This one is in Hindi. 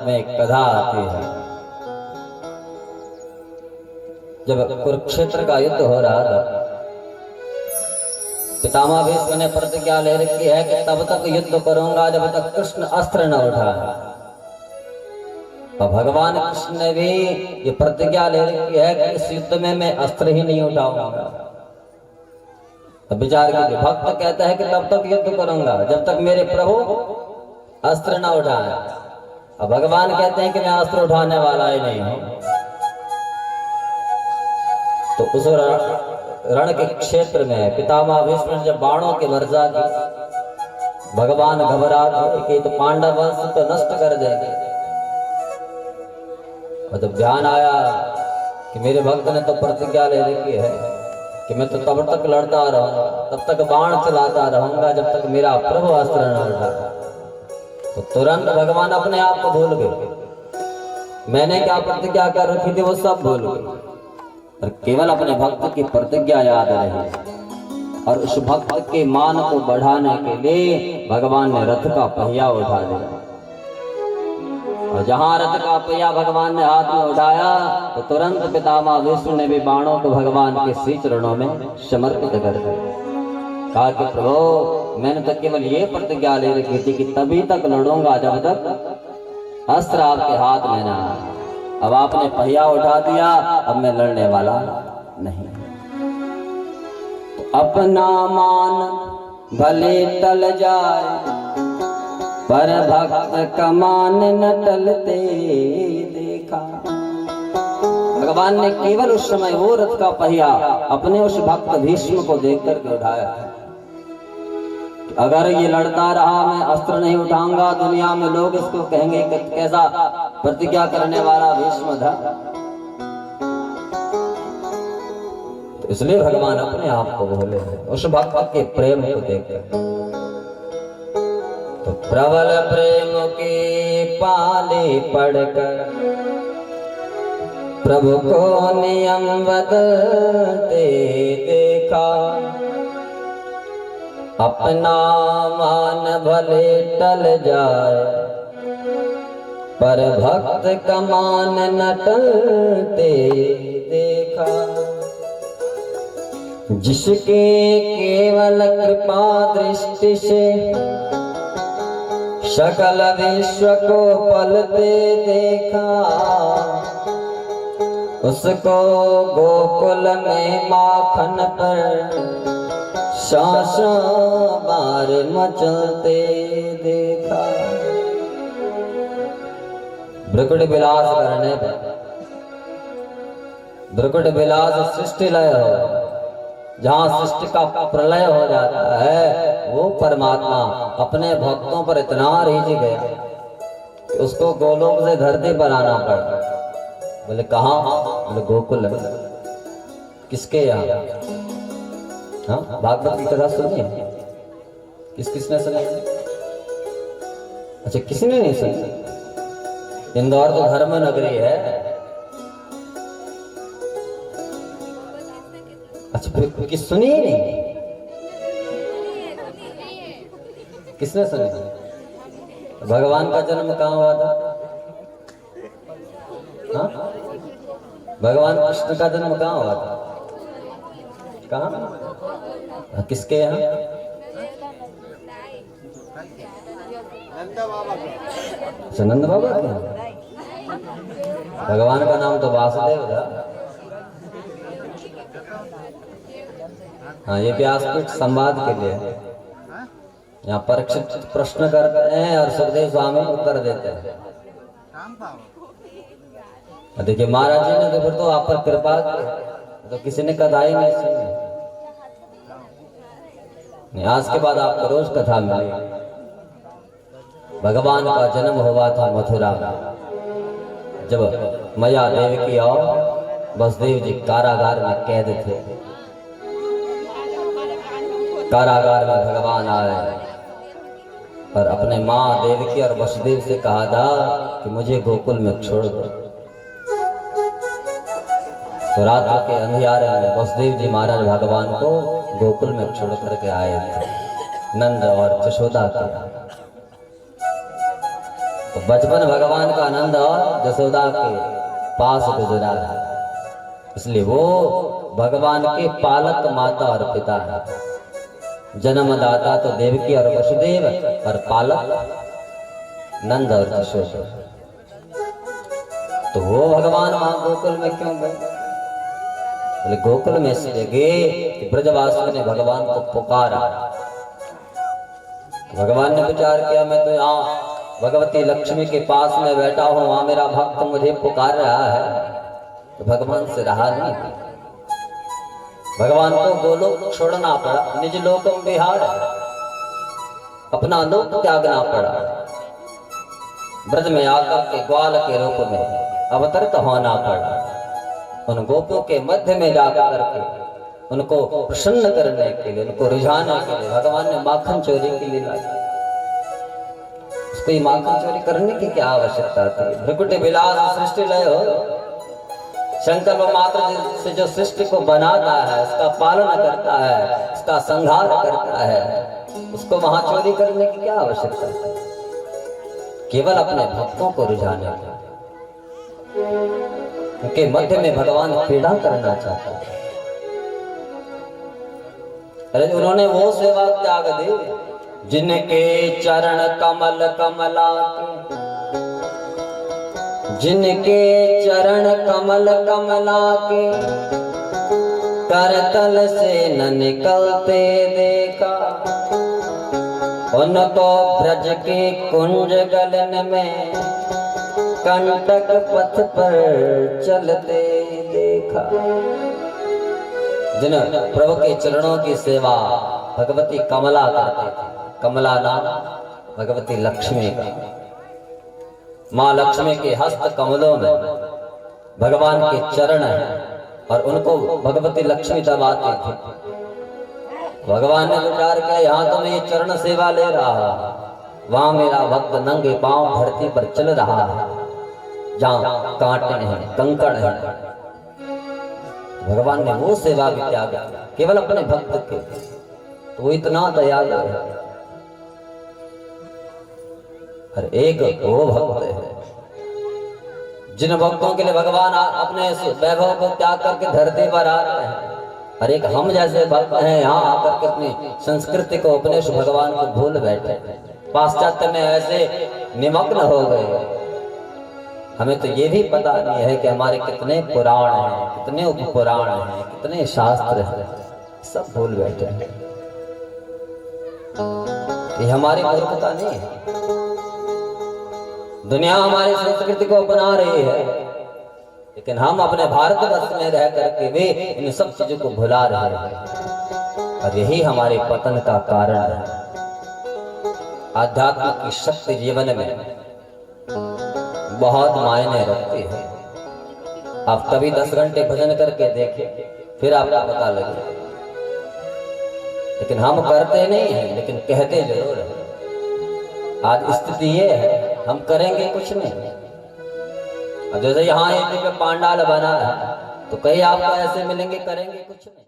में एक कथा आती है। जब कुरुक्षेत्र का युद्ध हो रहा था, पितामह भीष्म ने प्रतिज्ञा ले रखी है कि तब तक युद्ध करूंगा जब तक कृष्ण अस्त्र न उठाए। और भगवान कृष्ण ने भी ये प्रतिज्ञा ले रखी है कि इस युद्ध में मैं अस्त्र ही नहीं उठाऊंगा। अब विचार कीजिए, भक्त कहता है कि तब तक युद्ध करूंगा जब तक मेरे प्रभु अस्त्र न उठाए, और भगवान कहते हैं कि मैं अस्त्र उठाने वाला ही नहीं हूं। तो उस रण के क्षेत्र में पितामह भीष्म ने जब बाणों की वर्षा की, भगवान घबरा गए कि तो पांडव वंश तो नष्ट कर देंगे। और जब ध्यान आया कि मेरे भक्त ने तो प्रतिज्ञा ले रखी है कि मैं तो तब तक लड़ता रहूंगा, तब तक बाण चलाता रहूंगा जब तक मेरा प्रभु अस्त्र न उठाए, तो तुरंत भगवान अपने आप को भूल गए। मैंने क्या प्रतिज्ञा कर रखी थी वो सब भूल गए, और केवल अपने भक्त की प्रतिज्ञा याद रही। और उस भक्त के मान को बढ़ाने के लिए भगवान ने रथ का पहिया उठा दिया। और जहां रथ का पहिया भगवान ने हाथ में उठाया, तो तुरंत पितामह भीष्म ने भी बाणों को भगवान के श्री चरणों में समर्पित कर दिया। कहा कि प्रभु, मैंने तो केवल ये प्रतिज्ञा ले रखी थी कि तभी तक लड़ूंगा जब तक अस्त्र आपके हाथ में ना आए। अब आपने पहिया उठा दिया, अब मैं लड़ने वाला नहीं। तो अपना मान भले टल जाए, पर भक्त का मान न टलते देखा। भगवान ने केवल उस समय वो रथ का पहिया अपने उस भक्त भीष्म को देख करके उठाया। अगर ये लड़ता रहा, मैं अस्त्र नहीं उठाऊंगा, दुनिया में लोग इसको कहेंगे कि कैसा प्रतिज्ञा करने वाला भीष्म था। तो इसलिए भगवान अपने आप को भूले उस भक्त के प्रेम को देखकर। तो प्रबल प्रेम के पाले पड़कर प्रभु को नियम बदलते देखा। अपना मान भले टल जाए, पर भक्त का मान न टलते देखा। जिसके केवल कृपा दृष्टि से सकल विश्व को पलते देखा, उसको गोकुल में माखन पर शासा बार मचलते देखा। भ्रकुट विलास करने पर, भ्रकुट विलास सृष्टि लय हो, जहां सृष्टि का प्रलय हो जाता है, वो परमात्मा अपने भक्तों पर इतना रीझ गया कि उसको गोलोक से धरती पर आना पड़ा। बोले कहाँ? बोले गोकुल। किसके यहाँ? हाँ, भागवत की कथा सुनिए। किसने सुनी? अच्छा, किसी ने नहीं सुनी? इंदौर तो धर्म नगरी है। अच्छा, फिर किस सुनी ही नहीं? किसने सुनी? भगवान का जन्म कहाँ हुआ था? हाँ? भगवान कृष्ण का जन्म कहाँ हुआ था? कहाँ? किसके यहाँ? नंद बाबा के यहाँ। भगवान का नाम तो वासुदेव था। हाँ, ये व्यासपीठ संवाद के लिए है। यहाँ परीक्षित प्रश्न करते हैं और सुखदेव स्वामी उत्तर देते हैं। देखिए, महाराज जी ने तो फिर तो आप पर कृपा की, तो किसी ने कथा ही नहीं सुनी। आज के बाद आपको रोज कथा मिलेगी। भगवान का जन्म हुआ था मथुरा में, जब मैया देवकी और वसुदेव जी कारागार में कैद थे। कारागार में भगवान आए और अपने माँ देवकी और वसुदेव से कहा था कि मुझे गोकुल में छोड़ दो। तो रात के अंधियारे में वसुदेव जी महाराज भगवान को गोकुल में छोड़ करके आए थे, नंद और यशोदा के। तो बचपन भगवान का आनंद और जसोदा के पास गुजरा है, इसलिए वो भगवान के पालक माता और पिता है। जन्मदाता तो देवकी और वसुदेव और पालक नंद और यशोदा। तो वो भगवान वहां गोकुल में क्यों गए? बोले गोकुल में इसलिए गए कि ब्रजवासियों ने भगवान को पुकारा। भगवान ने विचार किया मैं तो यहाँ भगवती लक्ष्मी के पास में बैठा हूं, वहां मेरा भक्त मुझे पुकार रहा है, तो भगवान से रहा नहीं। भगवान को गोलोक छोड़ना पड़ा, निज लोकम विहार, अपना लोक त्यागना पड़ा। ब्रज में आकर के ग्वाल के रूप में अवतरित होना पड़ा। उन गोपों के मध्य में जाकर के उनको प्रसन्न करने के लिए, उनको रिझाने के लिए भगवान ने माखन चोरी की लीला की। उसको माखन चोरी करने की क्या आवश्यकता थी? भृकुटी विलास सृष्टि लय हो, शंकर मात्र से जो सृष्टि को बनाता है, उसका पालन करता है, उसका संहार करता है, उसको वहां चोरी करने की क्या आवश्यकता है? केवल अपने भक्तों को रिझाने के, उनके मध्य में भगवान पीड़ा करना चाहता है। अरे उन्होंने वो सेवा त्याग दी जिनके चरण कमल कमला के, जिनके चरण कमल कमला के, करतल से न निकलते देखा, उनको ब्रज के कुंज गलन में कंटक पथ पर चलते देखा। जिन प्रभु के चरणों की सेवा भगवती कमला करते थे, कमला नाम भगवती लक्ष्मी का। माँ लक्ष्मी के हस्त कमलों में भगवान के चरण हैं और उनको भगवती लक्ष्मी दबाती थी। भगवान ने विचार किया यहाँ तो मैं ये चरण सेवा ले रहा, वहां मेरा भक्त नंगे पांव धरती पर चल रहा है, जहां कांटे हैं, कंकड़ हैं। भगवान ने वो सेवा भी त्यागा केवल अपने भक्त के। तो वो इतना दयालु है। हर एक वो भक्त है जिन भक्तों के लिए भगवान अपने वैभव को त्याग करके धरती पर आ रहे हैं। हर एक हम जैसे भक्त हैं यहाँ आकर के अपनी संस्कृति को, अपने भगवान को भूल बैठे, पाश्चात्य में ऐसे निमग्न हो गए। हमें तो ये भी पता नहीं है कि हमारे कितने पुराण हैं, कितने उपपुराण हैं, कितने शास्त्र हैं, सब भूल बैठे हैं। ये हमारी मूर्खता नहीं है। दुनिया हमारी संस्कृति को अपना रही है, लेकिन हम अपने भारतवर्ष में रह करके भी इन सब चीजों को भुला रहे हैं, और यही हमारे पतन का कारण है। आध्यात्म की शक्ति जीवन में बहुत मायने रखती है। आप कभी 10 घंटे भजन करके देखें, फिर आपको पता लगे। लेकिन हम करते नहीं हैं, लेकिन कहते जरूर है। आज स्थिति ये है, हम करेंगे कुछ नहीं। और जैसे यहाँ एक पांडाल बना है, तो कई आपको ऐसे मिलेंगे करेंगे कुछ नहीं।